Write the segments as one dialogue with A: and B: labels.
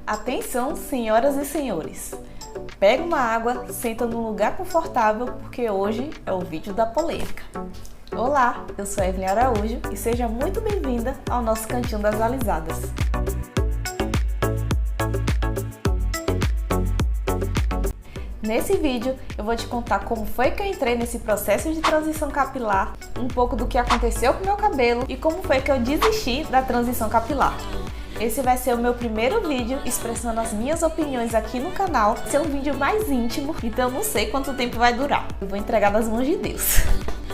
A: Atenção, senhoras e senhores. Pega uma água, senta num lugar confortável, porque hoje é o vídeo da polêmica. Olá, eu sou Evelyn Araújo e seja muito bem-vinda ao nosso Cantinho das Alisadas. Nesse vídeo eu vou te contar como foi que eu entrei nesse processo de transição capilar, um pouco do que aconteceu com o meu cabelo e como foi que eu desisti da transição capilar. Esse vai ser o meu primeiro vídeo expressando as minhas opiniões aqui no canal. Vai ser um vídeo mais íntimo, então eu não sei quanto tempo vai durar. Eu vou entregar nas mãos de Deus.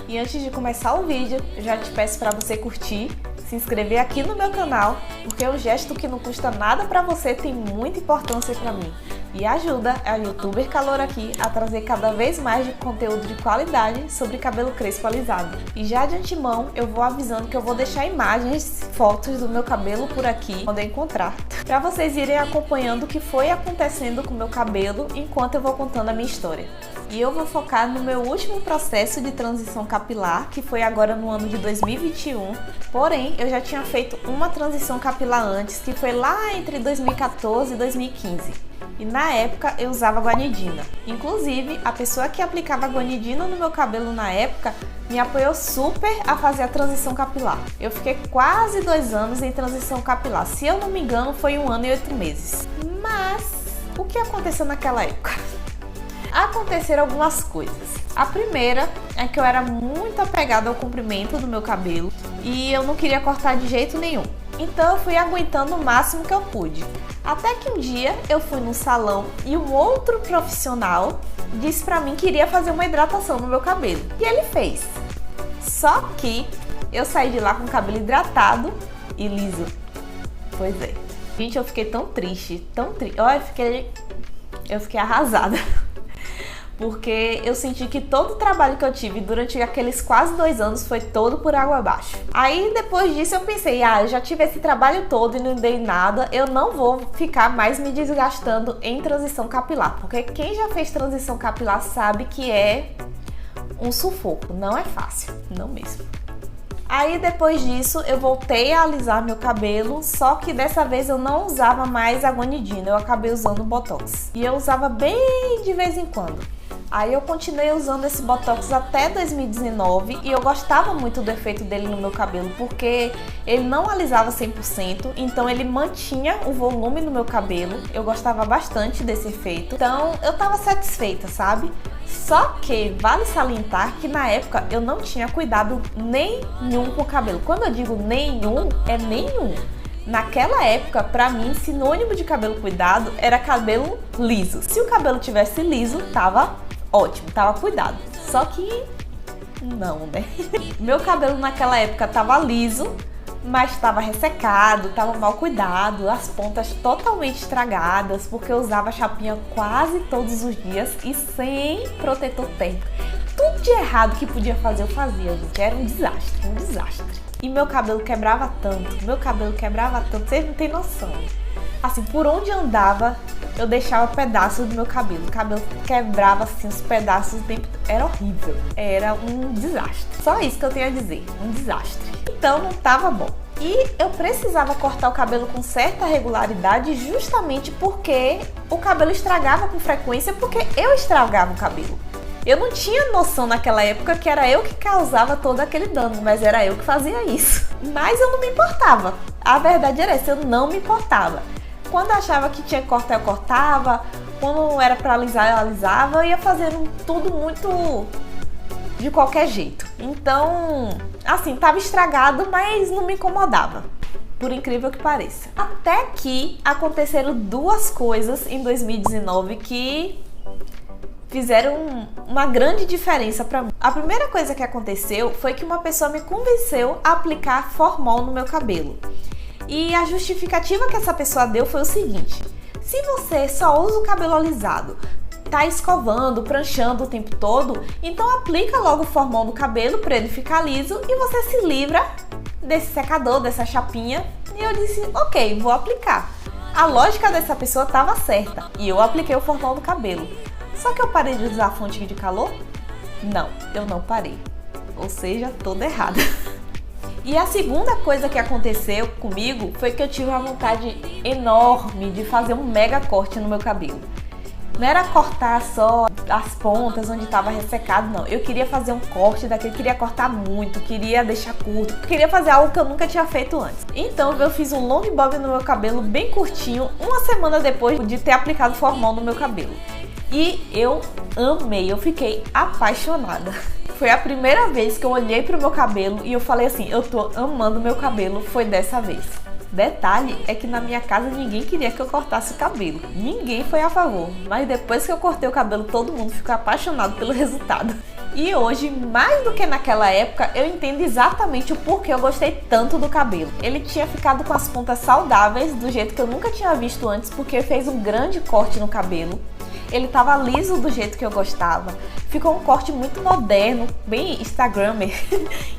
A: E antes de começar o vídeo, eu já te peço para você curtir, se inscrever aqui no meu canal, porque um gesto que não custa nada para você tem muita importância para mim. E ajuda a youtuber Calor aqui a trazer cada vez mais de conteúdo de qualidade sobre cabelo crespo alisado. E já de antemão eu vou avisando que eu vou deixar imagens, fotos do meu cabelo por aqui quando eu encontrar, para vocês irem acompanhando o que foi acontecendo com o meu cabelo enquanto eu vou contando a minha história. E eu vou focar no meu último processo de transição capilar, que foi agora no ano de 2021. Porém, eu já tinha feito uma transição capilar antes, que foi lá entre 2014 e 2015. E na época eu usava guanidina. Inclusive, a pessoa que aplicava guanidina no meu cabelo na época me apoiou super a fazer a transição capilar. Eu fiquei quase 2 anos em transição capilar. Se eu não me engano, foi 1 ano e 8 meses. Mas, o que aconteceu naquela época? Aconteceram algumas coisas. A primeira é que eu era muito apegada ao comprimento do meu cabelo e eu não queria cortar de jeito nenhum. Então eu fui aguentando o máximo que eu pude. Até que um dia eu fui num salão e um outro profissional disse pra mim que iria fazer uma hidratação no meu cabelo. E ele fez. Só que eu saí de lá com o cabelo hidratado e liso. Pois é. Gente, eu fiquei tão triste, tão triste. Eu fiquei arrasada. Porque eu senti que todo o trabalho que eu tive durante aqueles quase 2 anos foi todo por água abaixo. Aí depois disso eu pensei, eu já tive esse trabalho todo e não dei nada, eu não vou ficar mais me desgastando em transição capilar. Porque quem já fez transição capilar sabe que é um sufoco, não é fácil, não mesmo. Aí depois disso eu voltei a alisar meu cabelo, só que dessa vez eu não usava mais a guanidina, eu acabei usando o Botox. E eu usava bem de vez em quando. Aí eu continuei usando esse Botox até 2019 e eu gostava muito do efeito dele no meu cabelo, porque ele não alisava 100%, então ele mantinha o volume no meu cabelo. Eu gostava bastante desse efeito, então eu tava satisfeita, sabe? Só que vale salientar que na época eu não tinha cuidado nenhum com o cabelo. Quando eu digo nenhum, é nenhum. Naquela época, pra mim, sinônimo de cabelo cuidado era cabelo liso. Se o cabelo tivesse liso, tava ótimo, tava cuidado. Só que não, né? Meu cabelo naquela época tava liso, mas estava ressecado, estava mal cuidado, as pontas totalmente estragadas, porque eu usava chapinha quase todos os dias e sem protetor térmico. Tudo de errado que podia fazer, eu fazia, gente. Era um desastre, um desastre. E meu cabelo quebrava tanto, vocês não têm noção. Assim, por onde eu andava, eu deixava pedaços do meu cabelo. O cabelo quebrava assim, os pedaços o tempo. Era horrível, era um desastre. Só isso que eu tenho a dizer, um desastre. Então não tava bom. E eu precisava cortar o cabelo com certa regularidade justamente porque o cabelo estragava com frequência, porque eu estragava o cabelo. Eu não tinha noção naquela época que era eu que causava todo aquele dano, mas era eu que fazia isso. Mas eu não me importava. A verdade era essa, eu não me importava. Quando eu achava que tinha que cortar, eu cortava. Quando era pra alisar, eu alisava. Eu ia fazendo tudo muito de qualquer jeito. Então, assim, tava estragado, mas não me incomodava. Por incrível que pareça. Até que aconteceram 2 coisas em 2019 que fizeram uma grande diferença para mim. A primeira coisa que aconteceu foi que uma pessoa me convenceu a aplicar formol no meu cabelo. E a justificativa que essa pessoa deu foi o seguinte: se você só usa o cabelo alisado, tá escovando, pranchando o tempo todo, então aplica logo o formol no cabelo para ele ficar liso e você se livra desse secador, dessa chapinha. E eu disse, ok, vou aplicar. A lógica dessa pessoa estava certa e eu apliquei o formol no cabelo. Só que eu parei de usar fonte de calor? Não, eu não parei. Ou seja, toda errada. E a segunda coisa que aconteceu comigo foi que eu tive uma vontade enorme de fazer um mega corte no meu cabelo. Não era cortar só as pontas onde estava ressecado, não. Eu queria fazer um corte daquele, queria cortar muito, queria deixar curto, queria fazer algo que eu nunca tinha feito antes. Então eu fiz um long bob no meu cabelo bem curtinho, uma semana depois de ter aplicado formol no meu cabelo. E eu amei, eu fiquei apaixonada. Foi a primeira vez que eu olhei pro meu cabelo e eu falei assim, eu tô amando meu cabelo, foi dessa vez. Detalhe é que na minha casa ninguém queria que eu cortasse o cabelo. Ninguém foi a favor. Mas depois que eu cortei o cabelo, todo mundo ficou apaixonado pelo resultado. E hoje, mais do que naquela época, eu entendo exatamente o porquê eu gostei tanto do cabelo. Ele tinha ficado com as pontas saudáveis, do jeito que eu nunca tinha visto antes, porque fez um grande corte no cabelo. Ele tava liso do jeito que eu gostava. Ficou um corte muito moderno, bem instagramer.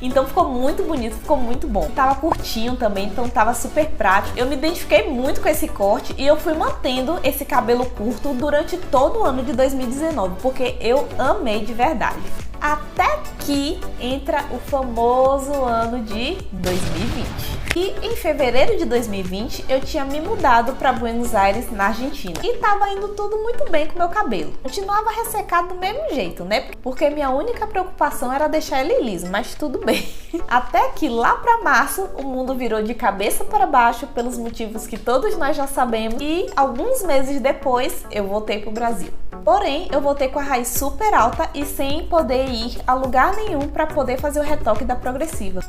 A: Então ficou muito bonito, ficou muito bom. Tava curtinho também, então tava super prático. Eu me identifiquei muito com esse corte e eu fui mantendo esse cabelo curto durante todo o ano de 2019, porque eu amei de verdade. Até que entra o famoso ano de 2020. E em fevereiro de 2020 eu tinha me mudado para Buenos Aires, na Argentina. E tava indo tudo muito bem com meu cabelo. Continuava ressecado do mesmo jeito, né? Porque minha única preocupação era deixar ele liso, mas tudo bem. Até que lá para março o mundo virou de cabeça para baixo pelos motivos que todos nós já sabemos. E alguns meses depois eu voltei pro Brasil. Porém, eu voltei com a raiz super alta e sem poder ir a lugar nenhum para poder fazer o retoque da progressiva,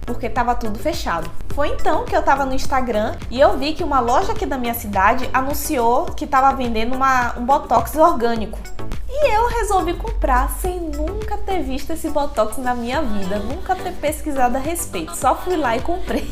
A: porque tava tudo fechado. Foi então que eu tava no Instagram e eu vi que uma loja aqui da minha cidade anunciou que tava vendendo um botox orgânico. E eu resolvi comprar sem nunca ter visto esse botox na minha vida, nunca ter pesquisado a respeito, só fui lá e comprei.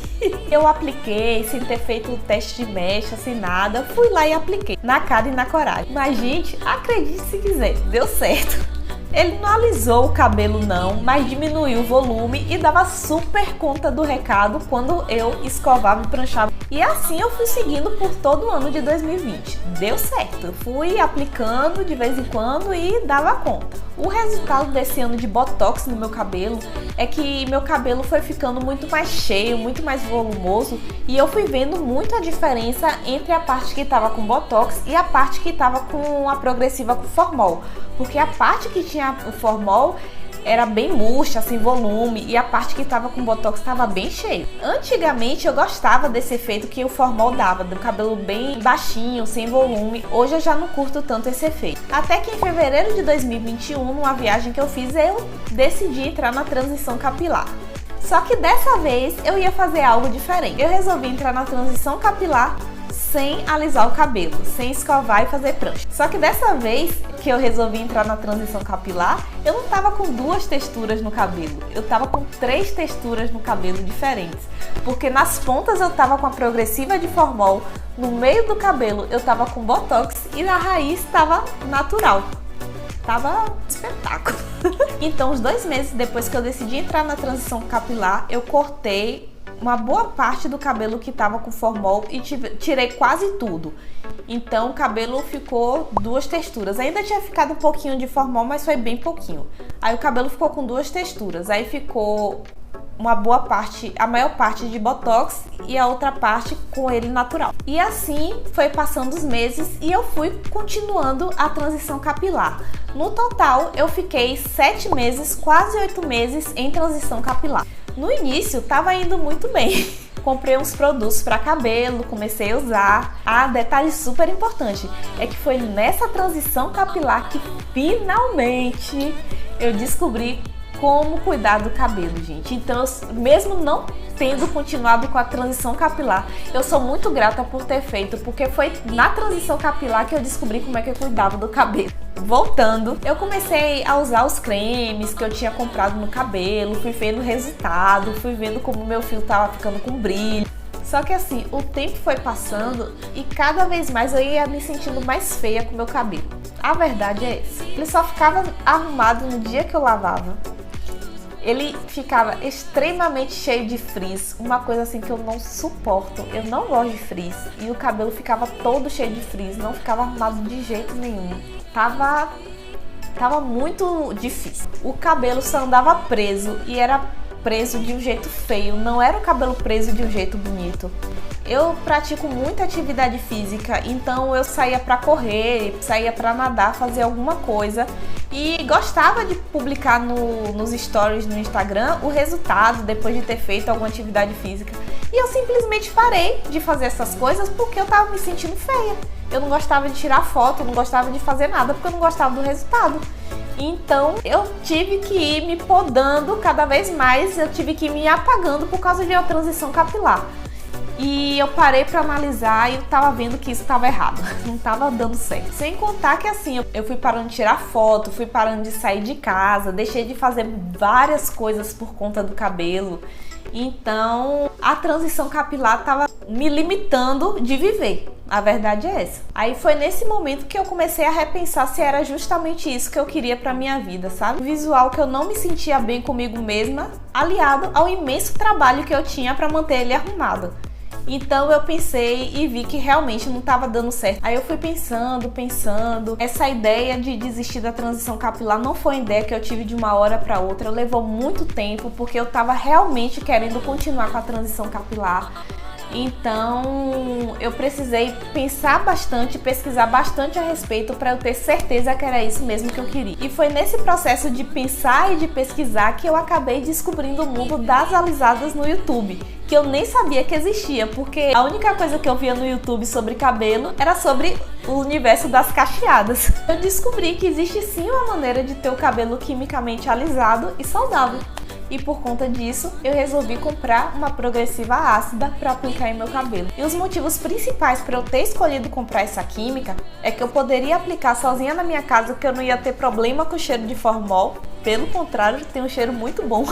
A: Eu apliquei sem ter feito o teste de mecha, sem nada, fui lá e apliquei, na cara e na coragem. Mas gente, acredite se quiser, deu certo. Ele não alisou o cabelo não, mas diminuiu o volume e dava super conta do recado quando eu escovava e pranchava. E assim eu fui seguindo por todo o ano de 2020. Deu certo, eu fui aplicando de vez em quando e dava conta. O resultado desse ano de botox no meu cabelo é que meu cabelo foi ficando muito mais cheio, muito mais volumoso e eu fui vendo muito a diferença entre a parte que estava com botox e a parte que estava com a progressiva com formol. Porque a parte que tinha o formol era bem murcha, sem volume, e a parte que estava com botox estava bem cheio. Antigamente eu gostava desse efeito que o formol dava, do cabelo bem baixinho, sem volume. Hoje eu já não curto tanto esse efeito. Até que em fevereiro de 2021, numa viagem que eu fiz, eu decidi entrar na transição capilar. Só que dessa vez eu ia fazer algo diferente. Eu resolvi entrar na transição capilar sem alisar o cabelo, sem escovar e fazer prancha. Só que dessa vez que eu resolvi entrar na transição capilar, eu não tava com 2 texturas no cabelo, eu tava com 3 texturas no cabelo diferentes. Porque nas pontas eu tava com a progressiva de formol, no meio do cabelo eu tava com botox e na raiz tava natural. Tava espetáculo. Então, uns 2 meses depois que eu decidi entrar na transição capilar, eu cortei uma boa parte do cabelo que tava com formol e tirei quase tudo. Então o cabelo ficou 2 texturas. Ainda tinha ficado um pouquinho de formol, mas foi bem pouquinho. Aí o cabelo ficou com 2 texturas. Aí ficou uma boa parte, a maior parte de botox e a outra parte com ele natural. E assim foi passando os meses e eu fui continuando a transição capilar. No total eu fiquei 7 meses, quase 8 meses em transição capilar. No início tava indo muito bem. Comprei uns produtos para cabelo, comecei a usar. Detalhe super importante, é que foi nessa transição capilar que finalmente eu descobri como cuidar do cabelo, gente. Então, mesmo não tendo continuado com a transição capilar, eu sou muito grata por ter feito, porque foi na transição capilar que eu descobri como é que eu cuidava do cabelo. Voltando, eu comecei a usar os cremes que eu tinha comprado no cabelo, fui vendo o resultado, fui vendo como meu fio tava ficando com brilho. Só que assim, o tempo foi passando e cada vez mais eu ia me sentindo mais feia com meu cabelo. A verdade é essa. Ele só ficava arrumado no dia que eu lavava. Ele ficava extremamente cheio de frizz, uma coisa assim que eu não suporto. Eu não gosto de frizz e o cabelo ficava todo cheio de frizz, não ficava arrumado de jeito nenhum. Tava muito difícil. O cabelo só andava preso e era preso de um jeito feio, não era um cabelo preso de um jeito bonito. Eu pratico muita atividade física, então eu saía para correr, saía para nadar, fazer alguma coisa e gostava de publicar nos stories no Instagram o resultado depois de ter feito alguma atividade física. E eu simplesmente parei de fazer essas coisas porque eu tava me sentindo feia. Eu não gostava de tirar foto, não gostava de fazer nada porque eu não gostava do resultado. Então eu tive que ir me podando cada vez mais, eu tive que ir me apagando por causa de uma transição capilar. E eu parei para analisar e eu tava vendo que isso tava errado, não tava dando certo. Sem contar que assim, eu fui parando de tirar foto, fui parando de sair de casa, deixei de fazer várias coisas por conta do cabelo. Então a transição capilar tava me limitando de viver. A verdade é essa. Aí foi nesse momento que eu comecei a repensar se era justamente isso que eu queria pra minha vida, sabe? Um visual que eu não me sentia bem comigo mesma, aliado ao imenso trabalho que eu tinha pra manter ele arrumado. Então eu pensei e vi que realmente não estava dando certo. Aí eu fui pensando. Essa ideia de desistir da transição capilar não foi uma ideia que eu tive de uma hora para outra. Levou muito tempo porque eu estava realmente querendo continuar com a transição capilar. Então eu precisei pensar bastante, pesquisar bastante a respeito para eu ter certeza que era isso mesmo que eu queria. E foi nesse processo de pensar e de pesquisar que eu acabei descobrindo o mundo das alisadas no YouTube, que eu nem sabia que existia, porque a única coisa que eu via no YouTube sobre cabelo era sobre o universo das cacheadas. Eu descobri que existe sim uma maneira de ter o cabelo quimicamente alisado e saudável. E por conta disso, eu resolvi comprar uma progressiva ácida para aplicar em meu cabelo. E os motivos principais para eu ter escolhido comprar essa química é que eu poderia aplicar sozinha na minha casa, que eu não ia ter problema com o cheiro de formol. Pelo contrário, tem um cheiro muito bom.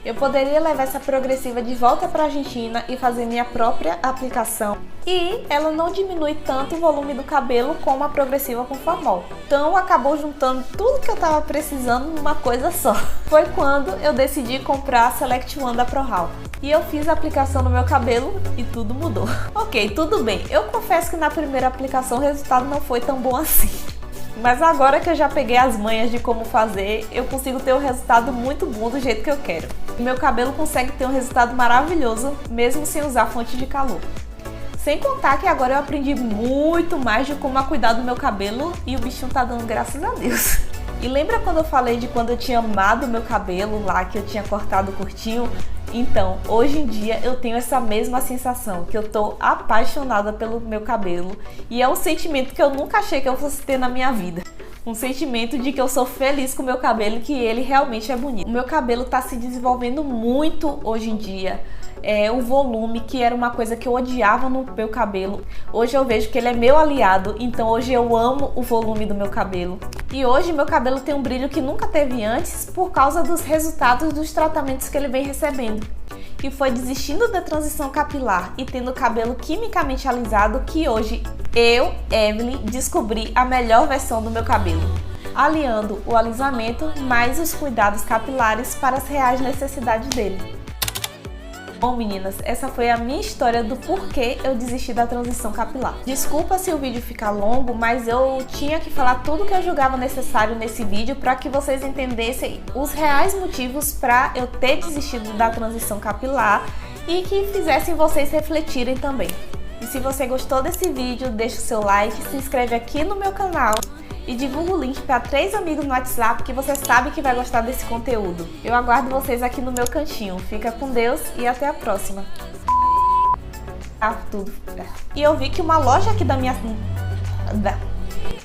A: Eu poderia levar essa progressiva de volta para a Argentina e fazer minha própria aplicação. E ela não diminui tanto o volume do cabelo como a progressiva com formol. Então acabou juntando tudo que eu estava precisando numa coisa só. Foi quando eu decidi comprar a Select One da ProHaul. E eu fiz a aplicação no meu cabelo e tudo mudou. Ok, tudo bem. Eu confesso que na primeira aplicação o resultado não foi tão bom assim. Mas agora que eu já peguei as manhas de como fazer, eu consigo ter um resultado muito bom do jeito que eu quero. E meu cabelo consegue ter um resultado maravilhoso, mesmo sem usar fonte de calor. Sem contar que agora eu aprendi muito mais de como cuidar do meu cabelo e o bichinho tá dando graças a Deus. E lembra quando eu falei de quando eu tinha amado meu cabelo lá, que eu tinha cortado curtinho? Então, hoje em dia eu tenho essa mesma sensação, que eu tô apaixonada pelo meu cabelo e é um sentimento que eu nunca achei que eu fosse ter na minha vida. Um sentimento de que eu sou feliz com o meu cabelo e que ele realmente é bonito. O meu cabelo tá se desenvolvendo muito hoje em dia. O volume, que era uma coisa que eu odiava no meu cabelo, hoje eu vejo que ele é meu aliado, então hoje eu amo o volume do meu cabelo. E hoje meu cabelo tem um brilho que nunca teve antes por causa dos resultados dos tratamentos que ele vem recebendo. E foi desistindo da transição capilar e tendo o cabelo quimicamente alisado que hoje eu, Evelyn, descobri a melhor versão do meu cabelo, aliando o alisamento mais os cuidados capilares para as reais necessidades dele. Bom, meninas, essa foi a minha história do porquê eu desisti da transição capilar. Desculpa se o vídeo ficar longo, mas eu tinha que falar tudo que eu julgava necessário nesse vídeo para que vocês entendessem os reais motivos para eu ter desistido da transição capilar e que fizessem vocês refletirem também. E se você gostou desse vídeo, deixa o seu like, se inscreve aqui no meu canal e divulga o link para 3 amigos no WhatsApp que você sabe que vai gostar desse conteúdo. Eu aguardo vocês aqui no meu cantinho. Fica com Deus e até a próxima. Tudo. E eu vi que uma loja aqui da minha...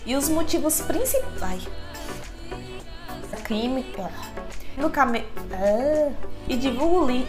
A: E os motivos principais... Química... No cabelo... E divulga o link...